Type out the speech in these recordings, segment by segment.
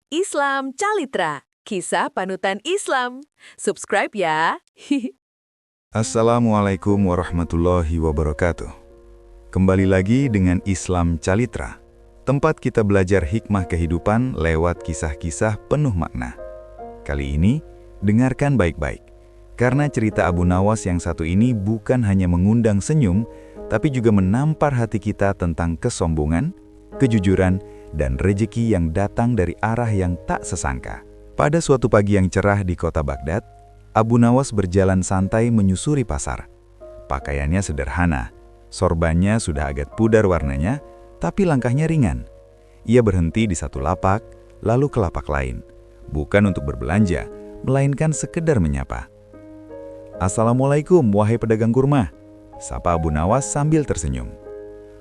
Islam Calitra, kisah panutan Islam. Subscribe ya. Assalamualaikum warahmatullahi wabarakatuh. Kembali lagi dengan Islam Calitra, tempat kita belajar hikmah kehidupan lewat kisah-kisah penuh makna. Kali ini, dengarkan baik-baik, karena cerita Abu Nawas yang satu ini bukan hanya mengundang senyum, tapi juga menampar hati kita tentang kesombongan, kejujuran, dan rejeki yang datang dari arah yang tak sesangka. Pada suatu pagi yang cerah di kota Baghdad, Abu Nawas berjalan santai menyusuri pasar. Pakaiannya sederhana, sorbannya sudah agak pudar warnanya, tapi langkahnya ringan. Ia berhenti di satu lapak, lalu ke lapak lain. Bukan untuk berbelanja, melainkan sekedar menyapa. "Assalamualaikum, wahai pedagang kurma," sapa Abu Nawas sambil tersenyum.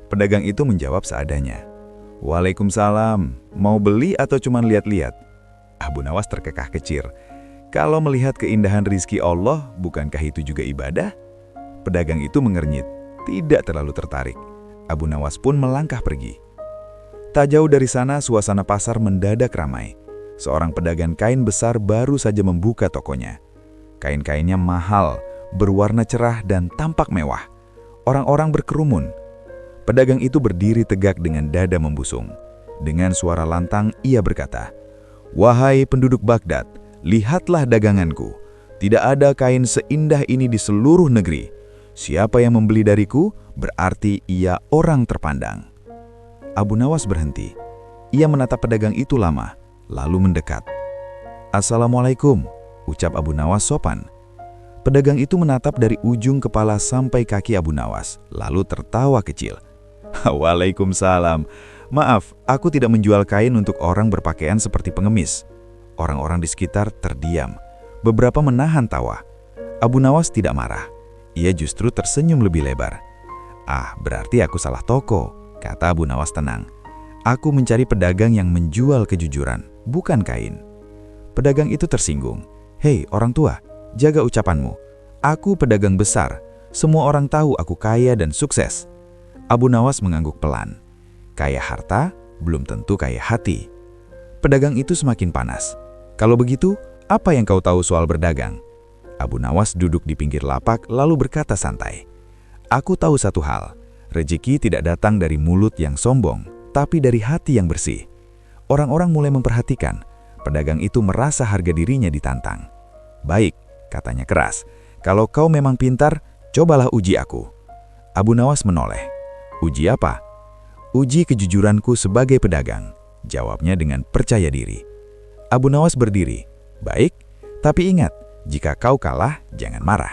Pedagang itu menjawab seadanya. "Waalaikumsalam, mau beli atau cuma lihat-lihat?" Abu Nawas terkekeh kecir. Kalau melihat keindahan rizki Allah, bukankah itu juga ibadah? Pedagang itu mengernyit, tidak terlalu tertarik. Abu Nawas pun melangkah pergi. Tak jauh dari sana, suasana pasar mendadak ramai. Seorang pedagang kain besar baru saja membuka tokonya. Kain-kainnya mahal, berwarna cerah dan tampak mewah. Orang-orang berkerumun. Pedagang itu berdiri tegak dengan dada membusung. Dengan suara lantang, ia berkata, "Wahai penduduk Baghdad, lihatlah daganganku. Tidak ada kain seindah ini di seluruh negeri. Siapa yang membeli dariku, berarti ia orang terpandang." Abu Nawas berhenti. Ia menatap pedagang itu lama, lalu mendekat. "Assalamualaikum," ucap Abu Nawas sopan. Pedagang itu menatap dari ujung kepala sampai kaki Abu Nawas, lalu tertawa kecil. "Waalaikumsalam. Maaf, aku tidak menjual kain untuk orang berpakaian seperti pengemis." Orang-orang di sekitar terdiam. Beberapa menahan tawa. Abu Nawas tidak marah. Ia justru tersenyum lebih lebar. "Ah, berarti aku salah toko," kata Abu Nawas tenang. "Aku mencari pedagang yang menjual kejujuran, bukan kain." Pedagang itu tersinggung. "Hei, orang tua, jaga ucapanmu. Aku pedagang besar. Semua orang tahu aku kaya dan sukses." Abu Nawas mengangguk pelan. Kaya harta, belum tentu kaya hati. Pedagang itu semakin panas. "Kalau begitu, apa yang kau tahu soal berdagang?" Abu Nawas duduk di pinggir lapak lalu berkata santai, "Aku tahu satu hal, rezeki tidak datang dari mulut yang sombong, tapi dari hati yang bersih." Orang-orang mulai memperhatikan. Pedagang itu merasa harga dirinya ditantang. "Baik," katanya keras, "kalau kau memang pintar, cobalah uji aku." Abu Nawas menoleh. "Uji apa?" "Uji kejujuranku sebagai pedagang," jawabnya dengan percaya diri. Abu Nawas berdiri. "Baik, tapi ingat, jika kau kalah, jangan marah."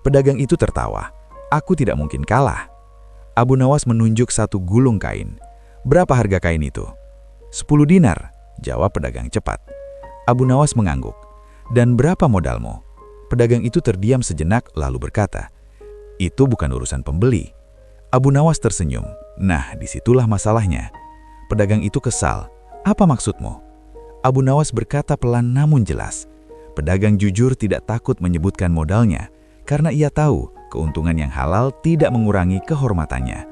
Pedagang itu tertawa. "Aku tidak mungkin kalah." Abu Nawas menunjuk satu gulung kain. "Berapa harga kain itu?" 10 dinar, jawab pedagang cepat. Abu Nawas mengangguk. "Dan berapa modalmu?" Pedagang itu terdiam sejenak lalu berkata, "Itu bukan urusan pembeli." Abu Nawas tersenyum. "Nah, disitulah masalahnya." Pedagang itu kesal. "Apa maksudmu?" Abu Nawas berkata pelan namun jelas. Pedagang jujur tidak takut menyebutkan modalnya, karena ia tahu keuntungan yang halal tidak mengurangi kehormatannya.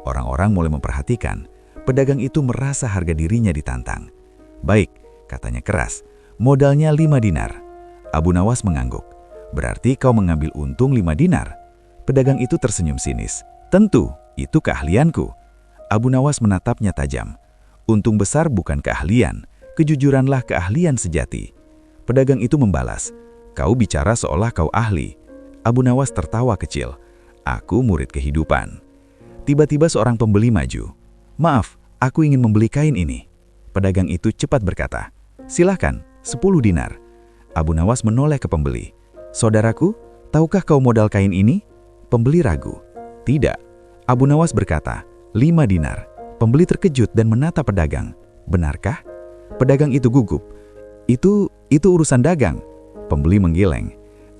Orang-orang mulai memperhatikan. Pedagang itu merasa harga dirinya ditantang. "Baik," katanya keras, "modalnya 5 dinar." Abu Nawas mengangguk. "Berarti kau mengambil untung 5 dinar?" Pedagang itu tersenyum sinis. "Tentu, itu keahlianku." Abu Nawas menatapnya tajam. "Untung besar bukan keahlian, kejujuranlah keahlian sejati." Pedagang itu membalas, "Kau bicara seolah kau ahli." Abu Nawas tertawa kecil. "Aku murid kehidupan." Tiba-tiba seorang pembeli maju. "Maaf, aku ingin membeli kain ini." Pedagang itu cepat berkata, "Silahkan, 10 dinar." Abu Nawas menoleh ke pembeli. "Saudaraku, tahukah kau modal kain ini?" Pembeli ragu. "Tidak." Abu Nawas berkata, 5 dinar. Pembeli terkejut dan menatap pedagang. "Benarkah?" Pedagang itu gugup. Itu urusan dagang." Pembeli menggeleng.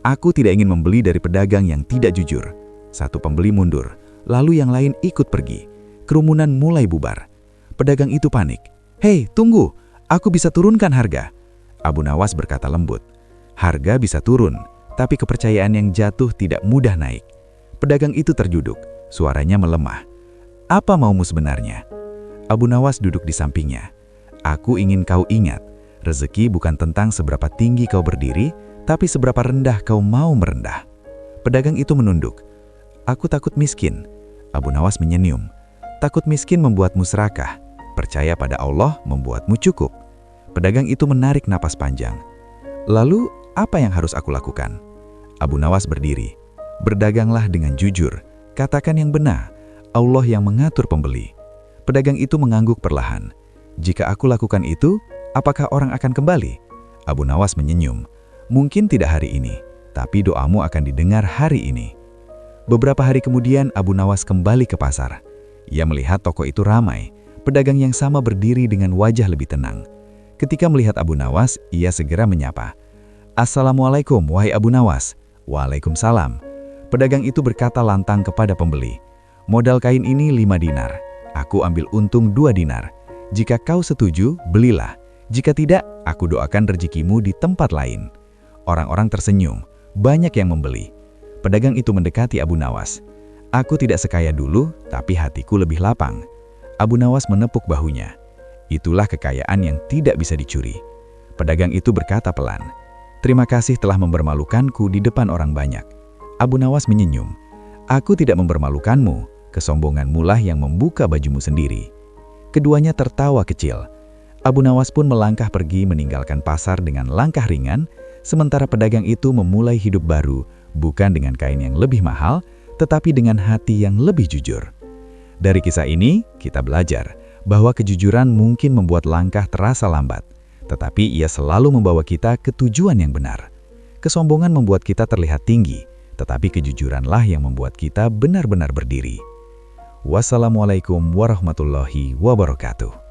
"Aku tidak ingin membeli dari pedagang yang tidak jujur." Satu pembeli mundur, lalu yang lain ikut pergi. Kerumunan mulai bubar. Pedagang itu panik. "Hei, tunggu, aku bisa turunkan harga." Abu Nawas berkata lembut, "Harga bisa turun, tapi kepercayaan yang jatuh tidak mudah naik." Pedagang itu terjuduk, suaranya melemah. "Apa maumu sebenarnya?" Abu Nawas duduk di sampingnya. "Aku ingin kau ingat, rezeki bukan tentang seberapa tinggi kau berdiri, tapi seberapa rendah kau mau merendah. Pedagang itu menunduk. Aku takut miskin. Abu Nawas menyenyum. Takut miskin membuatmu serakah. Percaya pada Allah membuatmu cukup. Pedagang itu menarik napas panjang. Lalu, apa yang harus aku lakukan? Abu Nawas berdiri. Berdaganglah dengan jujur. Katakan yang benar. Allah yang mengatur pembeli. Pedagang itu mengangguk perlahan. Jika aku lakukan itu, apakah orang akan kembali? Abu Nawas menyenyum. Mungkin tidak hari ini, tapi doamu akan didengar hari ini. Beberapa hari kemudian Abu Nawas kembali ke pasar. Ia melihat toko itu ramai, pedagang yang sama berdiri dengan wajah lebih tenang. Ketika melihat Abu Nawas, ia segera menyapa. Assalamualaikum, wahai Abu Nawas. Waalaikumsalam. Pedagang itu berkata lantang kepada pembeli. Modal kain ini 5 dinar. Aku ambil untung 2 dinar. Jika kau setuju, belilah. Jika tidak, aku doakan rezekimu di tempat lain. Orang-orang tersenyum, banyak yang membeli. Pedagang itu mendekati Abu Nawas. Aku tidak sekaya dulu, tapi hatiku lebih lapang. Abu Nawas menepuk bahunya. Itulah kekayaan yang tidak bisa dicuri. Pedagang itu berkata pelan, terima kasih telah mempermalukanku di depan orang banyak. Abu Nawas menyenyum. Aku tidak mempermalukanmu, kesombonganmu lah yang membuka bajumu sendiri. Keduanya tertawa kecil. Abu Nawas pun melangkah pergi meninggalkan pasar dengan langkah ringan, sementara pedagang itu memulai hidup baru, bukan dengan kain yang lebih mahal, tetapi dengan hati yang lebih jujur. Dari kisah ini, kita belajar bahwa kejujuran mungkin membuat langkah terasa lambat, tetapi ia selalu membawa kita ke tujuan yang benar. Kesombongan membuat kita terlihat tinggi, tetapi kejujuranlah yang membuat kita benar-benar berdiri. Wassalamualaikum warahmatullahi wabarakatuh.